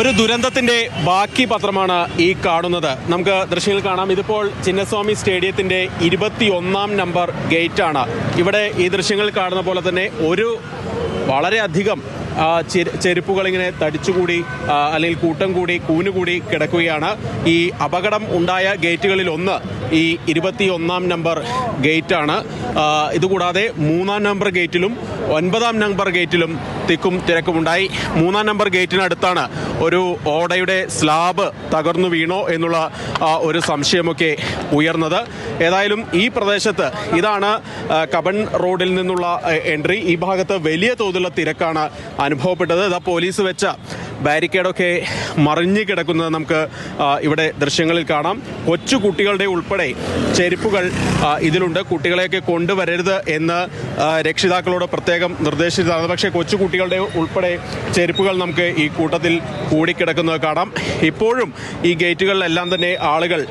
ഒരു ദുരന്തത്തിന്റെ ബാക്കി പത്രമാണ് ഈ കാണുന്നത്. നമുക്ക് ദൃശ്യങ്ങൾ കാണാം. ഇതിപ്പോൾ ചിന്നസ്വാമി സ്റ്റേഡിയത്തിന്റെ 21-ാം നമ്പർ ഗേറ്റാണ്. ഇവിടെ ഈ ദൃശ്യങ്ങൾ കാണുന്ന പോലെ തന്നെ ഒരു വളരെയധികം ചെരുപ്പുകൾ ഇങ്ങനെ തടിച്ചുകൂടി അല്ലെങ്കിൽ കൂട്ടം കൂടി കൂനുകൂടി കിടക്കുകയാണ്. ഈ അപകടം ഉണ്ടായ ഗേറ്റുകളിൽ ഒന്ന് ഈ 21-ാം നമ്പർ ഗേറ്റാണ്. ഇതുകൂടാതെ 3-ാം നമ്പർ ഗേറ്റിലും 9-ാം നമ്പർ ഗേറ്റിലും തിക്കും തിരക്കുമുണ്ടായി. 3-ാം നമ്പർ ഗേറ്റിനടുത്താണ് ഒരു ഓടയുടെ സ്ലാബ് തകർന്നു വീണോ എന്നുള്ള ഒരു സംശയമൊക്കെ ഉയർന്നത്. ഏതായാലും ഈ പ്രദേശത്ത് ഇതാണ് കബൺ റോഡിൽ നിന്നുള്ള എൻട്രി. ഈ ഭാഗത്ത് വലിയ തോതിലുള്ള തിരക്കാണ് അനുഭവപ്പെട്ടത്. ഇതാ പോലീസ് വെച്ച ബാരിക്കേഡൊക്കെ മറിഞ്ഞു കിടക്കുന്നത് നമുക്ക് ഇവിടെ ദൃശ്യങ്ങളിൽ കാണാം. കൊച്ചു കുട്ടികളുടെ ഉൾപ്പെടെ ചെരുപ്പുകൾ ഇതിലുണ്ട്. കുട്ടികളെയൊക്കെ കൊണ്ടുവരരുത് എന്ന് രക്ഷിതാക്കളോട് പ്രത്യേകം നിർദ്ദേശിച്ചതാണ്. പക്ഷേ കൊച്ചു കുട്ടികളുടെ ഉൾപ്പെടെ ചെരുപ്പുകൾ നമുക്ക് ഈ കൂട്ടത്തിൽ കൂടിക്കിടക്കുന്നത് കാണാം. ഇപ്പോഴും ഈ ഗേറ്റുകളിലെല്ലാം തന്നെ ആളുകൾ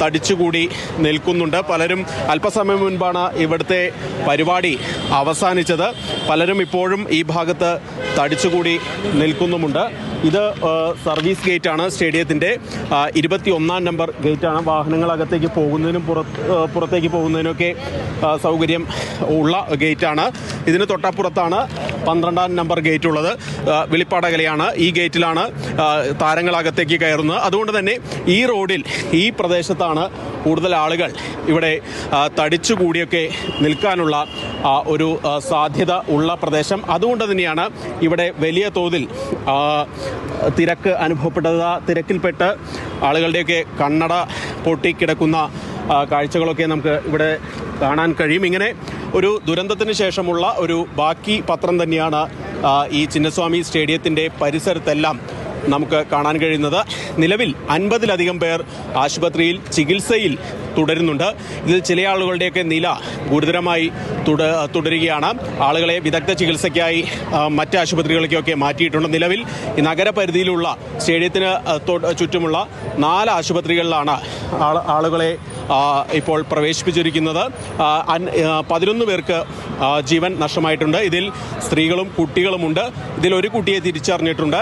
തടിച്ചുകൂടി നിൽക്കുന്നുണ്ട്. പലരും അല്പസമയം മുൻപാണ് ഇവിടുത്തെ പരിപാടി അവസാനിച്ചത്. പലരും ഇപ്പോഴും ഈ ഭാഗത്ത് തടിച്ചുകൂടി നിൽക്കുന്നുമുണ്ട്. ഇത് സർവീസ് ഗേറ്റാണ്. സ്റ്റേഡിയത്തിൻ്റെ 21-ാം നമ്പർ ഗേറ്റാണ്. വാഹനങ്ങൾ അകത്തേക്ക് പോകുന്നതിനും പുറത്തേക്ക് പോകുന്നതിനൊക്കെ സൗകര്യം ഉള്ള ഗേറ്റാണ്. ഇതിന് തൊട്ടപ്പുറത്താണ് 12-ാം നമ്പർ ഗേറ്റ് ഉള്ളത്. വിളിപ്പാടകലയാണ്. ഈ ഗേറ്റിലാണ് താരങ്ങൾ അകത്തേക്ക് കയറുന്നത്. അതുകൊണ്ട് തന്നെ ഈ റോഡിൽ ഈ പ്രദേശത്താണ് കൂടുതൽ ആളുകൾ ഇവിടെ തടിച്ചുകൂടിയൊക്കെ നിൽക്കാനുള്ള ഒരു സാധ്യത ഉള്ള പ്രദേശം. അതുകൊണ്ട് തന്നെയാണ് ഇവിടെ വലിയ തോതിൽ തിരക്ക് അനുഭവപ്പെട്ടത്. തിരക്കിൽപ്പെട്ട് ആളുകളുടെയൊക്കെ കണ്ണട പൊട്ടിക്കിടക്കുന്ന കാഴ്ചകളൊക്കെ നമുക്ക് ഇവിടെ കാണാൻ കഴിയും. ഇങ്ങനെ ഒരു ദുരന്തത്തിന് ശേഷമുള്ള ഒരു ബാക്കി പത്രം തന്നെയാണ് ഈ ചിന്നസ്വാമി സ്റ്റേഡിയത്തിൻ്റെ പരിസരത്തെല്ലാം നമുക്ക് കാണാൻ കഴിയുന്നത്. നിലവിൽ 50-ലധികം പേർ ആശുപത്രിയിൽ ചികിത്സയിൽ തുടരുന്നുണ്ട്. ഇതിൽ ചില ആളുകളുടെയൊക്കെ നില ഗുരുതരമായി തുടരുകയാണ്. ആളുകളെ വിദഗ്ധ ചികിത്സയ്ക്കായി മറ്റ് ആശുപത്രികളിലേക്കൊക്കെ മാറ്റിയിട്ടുണ്ട്. നിലവിൽ ഈ നഗരപരിധിയിലുള്ള സ്റ്റേഡിയത്തിന് ചുറ്റുമുള്ള 4 ആശുപത്രികളിലാണ് ആളുകളെ ഇപ്പോൾ പ്രവേശിപ്പിച്ചിരിക്കുന്നത്. 11 പേർക്ക് ജീവൻ നഷ്ടമായിട്ടുണ്ട്. ഇതിൽ സ്ത്രീകളും കുട്ടികളുമുണ്ട്. ഇതിൽ ഒരു കുട്ടിയെ തിരിച്ചറിഞ്ഞിട്ടുണ്ട്.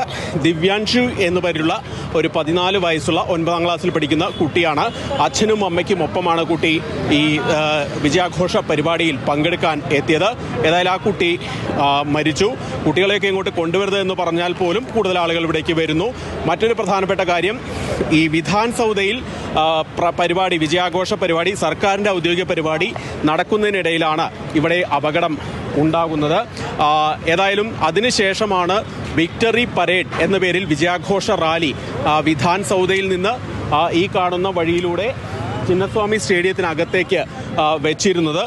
ദിവ്യാൻഷു എന്നു പേരുള്ള ഒരു 14 വയസ്സുള്ള 9-ാം ക്ലാസ്സിൽ പഠിക്കുന്ന കുട്ടിയാണ്. അച്ഛനും അമ്മയ്ക്കും ഒപ്പമാണ് കുട്ടി ഈ വിജയാഘോഷ പരിപാടിയിൽ പങ്കെടുക്കാൻ എത്തിയത്. ഏതായാലും ആ കുട്ടി മരിച്ചു. കുട്ടികളെയൊക്കെ ഇങ്ങോട്ട് കൊണ്ടുവരുന്നത് എന്ന് പറഞ്ഞാൽ പോലും കൂടുതൽ ആളുകൾ ഇവിടേക്ക് വരുന്നു. മറ്റൊരു പ്രധാനപ്പെട്ട കാര്യം, ഈ വിധാൻ സൗദയിൽ പരിപാടി, വിജയാഘോഷ പരിപാടി, സർക്കാരിൻ്റെ ഔദ്യോഗിക പരിപാടി നടക്കുന്നതിനിടയിലാണ് ഇവിടെ അപകടം ഉണ്ടാകുന്നത്. ഏതായാലും അതിനുശേഷമാണ് വിക്ടറി പരേഡ് എന്ന പേരിൽ വിജയാഘോഷ റാലി വിധാൻ സൗദയിൽ നിന്ന് ഈ കാണുന്ന വഴിയിലൂടെ ചിന്നസ്വാമി സ്റ്റേഡിയത്തിനകത്തേക്ക് വെച്ചിരുന്നത്.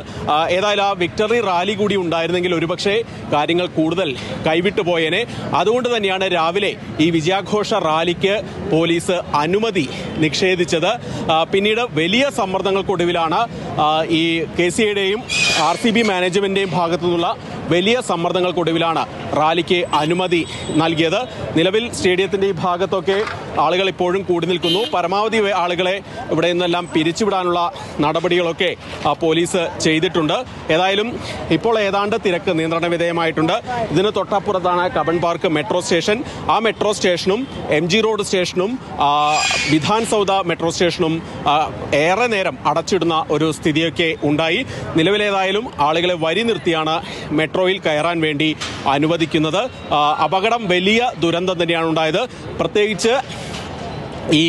ഏതായാലും ആ വിക്ടറി റാലി കൂടി ഉണ്ടായിരുന്നെങ്കിൽ ഒരുപക്ഷെ കാര്യങ്ങൾ കൂടുതൽ കൈവിട്ടു പോയേനെ. അതുകൊണ്ട് തന്നെയാണ് രാവിലെ ഈ വിജയാഘോഷ റാലിക്ക് പോലീസ് അനുമതി നിഷേധിച്ചത്. പിന്നീട് വലിയ സമ്മർദ്ദങ്ങൾക്കൊടുവിലാണ് ഈ KCAയുടെയും RCB മാനേജ്മെന്റിന്റെയും ഭാഗത്തു നിന്നുള്ള വലിയ സമ്മർദ്ദങ്ങൾക്കൊടുവിലാണ് റാലിക്ക് അനുമതി നൽകിയത്. നിലവിൽ സ്റ്റേഡിയത്തിൻ്റെ ഈ ഭാഗത്തൊക്കെ ആളുകൾ ഇപ്പോഴും കൂടി നിൽക്കുന്നു. പരമാവധി ആളുകളെ ഇവിടെ നിന്നെല്ലാം പിരിച്ചുവിടാനുള്ള നടപടികളൊക്കെ പോലീസ് ചെയ്തിട്ടുണ്ട്. ഏതായാലും ഇപ്പോൾ ഏതാണ്ട് തിരക്ക് നിയന്ത്രണ വിധേയമായിട്ടുണ്ട്. ഇതിന് തൊട്ടപ്പുറത്താണ് കബൺ പാർക്ക് മെട്രോ സ്റ്റേഷൻ. ആ മെട്രോ സ്റ്റേഷനും MG റോഡ് സ്റ്റേഷനും വിധാൻ സൗദ മെട്രോ സ്റ്റേഷനും ഏറെ നേരം അടച്ചിടുന്ന ഒരു സ്ഥിതിയൊക്കെ ഉണ്ടായി. നിലവിലേതായാലും ആളുകളെ വരി നിർത്തിയാണ് മെട്രോയിൽ കയറാൻ വേണ്ടി അനുവദിക്കുന്നത്. അപകടം വലിയ ദുരന്തം തന്നെയാണ് ഉണ്ടായത്. പ്രത്യേകിച്ച് ഈ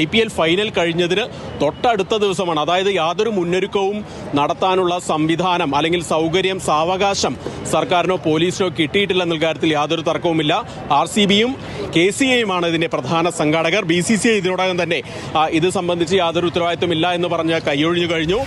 IPL ഫൈനൽ കഴിഞ്ഞതിന് തൊട്ടടുത്ത ദിവസമാണ്. അതായത് യാതൊരു മുന്നൊരുക്കവും നടത്താനുള്ള സംവിധാനം അല്ലെങ്കിൽ സൗകര്യം, സാവകാശം സർക്കാരിനോ പോലീസിനോ കിട്ടിയിട്ടില്ലെന്ന കാര്യത്തിൽ യാതൊരു തർക്കവുമില്ല. RCBയും KCAയുമാണ് ഇതിൻ്റെ പ്രധാന സംഘാടകർ. BCCI ഇതിനോടകം തന്നെ ഇത് സംബന്ധിച്ച് യാതൊരു ഉത്തരവാദിത്വമില്ല എന്ന് പറഞ്ഞ് കൈയൊഴിഞ്ഞു കഴിഞ്ഞു.